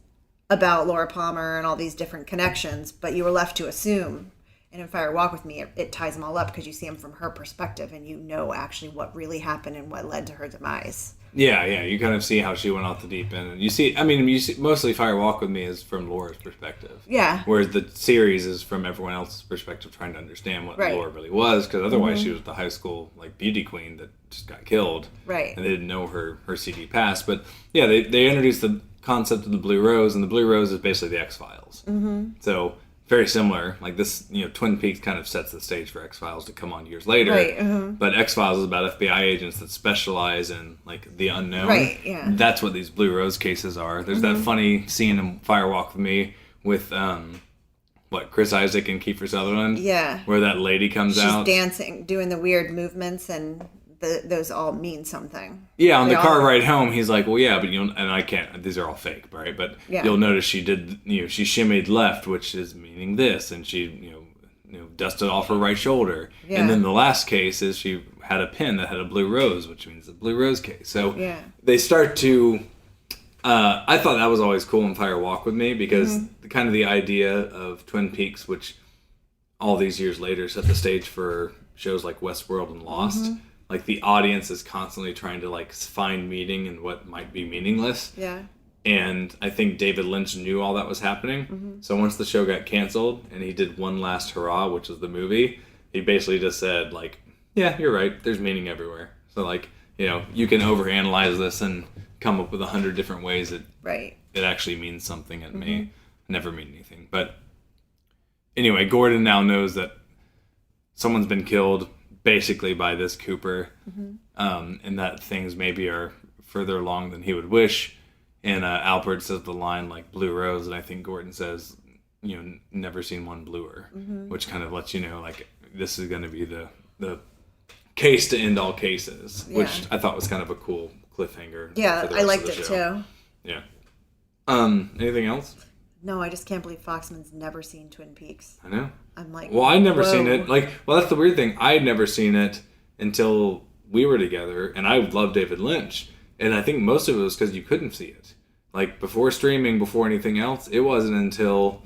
about Laura Palmer and all these different connections, but you were left to assume. And in Fire Walk With Me, it ties them all up because you see them from her perspective, and you know actually what really happened and what led to her demise. Yeah, you kind of see how she went off the deep end. And you see mostly Fire Walk With Me is from Laura's perspective. Yeah. Whereas the series is from everyone else's perspective, trying to understand what Laura really was, because otherwise she was the high school like beauty queen that just got killed. Right. And they didn't know her CD past. But yeah, they introduced the concept of the Blue Rose, and the Blue Rose is basically the X-Files. So very similar. Like this, Twin Peaks kind of sets the stage for X-Files to come on years later. Right. But X-Files is about FBI agents that specialize in like the unknown. Right. Yeah. That's what these Blue Rose cases are. There's that funny scene in Fire Walk With Me with Chris Isaac and Kiefer Sutherland. Yeah. Where that lady comes out. She's dancing, doing the weird movements, and those all mean something. Yeah, on the car ride home, he's like, well, yeah, but and I can't, these are all fake, right? But you'll notice she did, she shimmied left, which is meaning this, and she, dusted off her right shoulder. Yeah. And then the last case is she had a pin that had a blue rose, which means the Blue Rose case. So they start to, I thought that was always cool in Fire Walk With Me, because kind of the idea of Twin Peaks, which all these years later set the stage for shows like Westworld and Lost. Like the audience is constantly trying to like find meaning in what might be meaningless. Yeah. And I think David Lynch knew all that was happening. So once the show got canceled and he did one last hurrah, which was the movie, he basically just said like, yeah, you're right. There's meaning everywhere. So like, you can overanalyze this and come up with 100 different ways that it actually means something. It may never mean anything. But anyway, Gordon now knows that someone's been killed basically by this Cooper, and that things maybe are further along than he would wish. And Albert says the line like Blue Rose, and I think Gordon says, never seen one bluer, which kind of lets you know like this is going to be the case to end all cases, which I thought was kind of a cool cliffhanger. Yeah, I liked it too. Yeah. Anything else? No, I just can't believe Foxman's never seen Twin Peaks. I know. I'm like, well, I'd never seen it. That's the weird thing. I had never seen it until we were together, and I love David Lynch. And I think most of it was because you couldn't see it. Like, before streaming, before anything else, it wasn't until,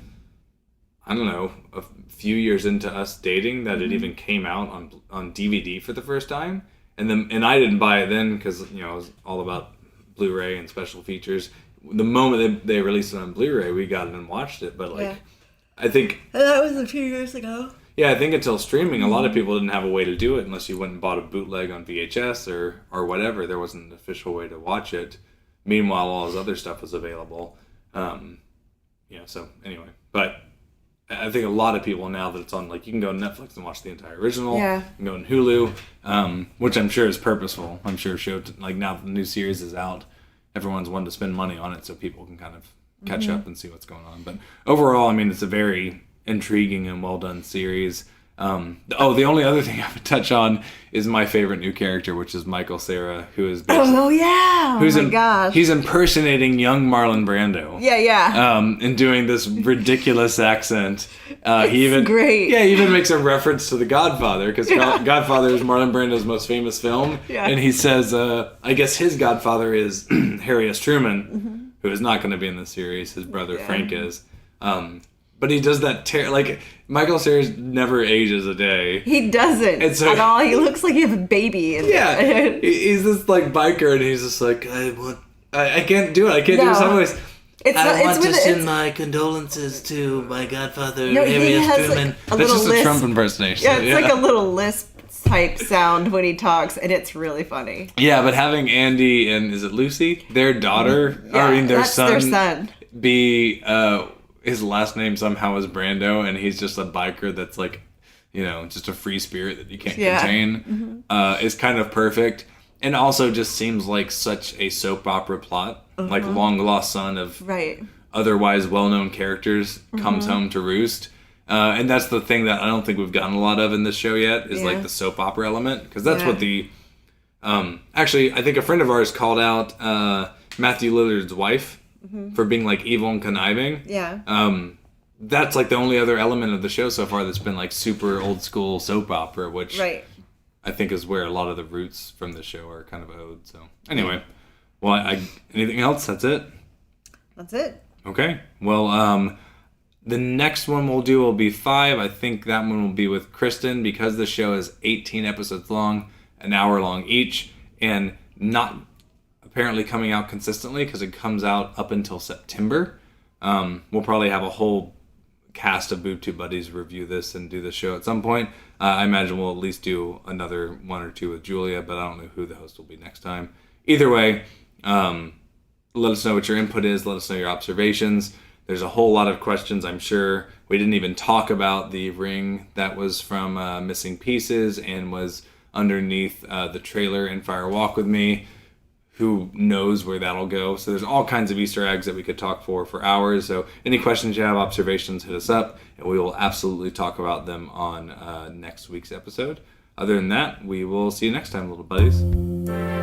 I don't know, a few years into us dating that it even came out on DVD for the first time. And I didn't buy it then because, it was all about Blu-ray and special features. The moment they released it on Blu-ray, we got it and watched it. But I think that was a few years ago. Yeah, I think until streaming, a lot of people didn't have a way to do it unless you went and bought a bootleg on VHS or whatever. There wasn't an official way to watch it. Meanwhile, all his other stuff was available. So anyway, but I think a lot of people now that it's on, like, you can go on Netflix and watch the entire original. Yeah. You can go on Hulu, which I'm sure is purposeful. I'm sure now that the new series is out, everyone's wanting to spend money on it so people can kind of catch up and see what's going on. But overall, I mean, it's a very intriguing and well done series. The only other thing I would touch on is my favorite new character, which is Michael Cera, who is gosh, he's impersonating young Marlon Brando. And doing this ridiculous accent. Great. Yeah, he even makes a reference to The Godfather, because Godfather is Marlon Brando's most famous film. And he says, I guess his godfather is Harry S. Truman, who is not going to be in the series. His brother Frank is. But he does that Michael Cera never ages a day. He doesn't at all. He looks like he has a baby. He's this like biker, and he's just like, I can't do it. I can't do his voice. I want to send my condolences to my godfather, Harry S. Truman. That's just a Trump impersonation. Yeah, it's like a little lisp type sound when he talks, and it's really funny. Yeah, but having Andy and is it Lucy, their daughter, their son, be his last name somehow is Brando, and he's just a biker that's like, just a free spirit that you can't contain, is kind of perfect. And also just seems like such a soap opera plot, like long lost son of otherwise well-known characters comes home to roost. And that's the thing that I don't think we've gotten a lot of in this show yet, is like the soap opera element, because that's what the actually, I think a friend of ours called out Matthew Lillard's wife for being like evil and conniving. That's like the only other element of the show so far that's been like super old school soap opera, which I think is where a lot of the roots from the show are kind of owed. So anyway, well, anything else? That's it. That's it. Okay. Well, the next one we'll do will be 5. I think that one will be with Kristen, because the show is 18 episodes long, an hour long each, and not apparently coming out consistently because it comes out up until September. We'll probably have a whole cast of Boob Tube Buddies review this and do the show at some point. I imagine we'll at least do another 1 or 2 with Julia, but I don't know who the host will be next time. Either way, let us know what your input is. Let us know your observations. There's a whole lot of questions, I'm sure. We didn't even talk about the ring that was from Missing Pieces and was underneath the trailer in Fire Walk With Me. Who knows where that'll go? So there's all kinds of Easter eggs that we could talk for hours. So any questions you have, observations, hit us up, and we will absolutely talk about them on next week's episode. Other than that, we will see you next time, little buddies.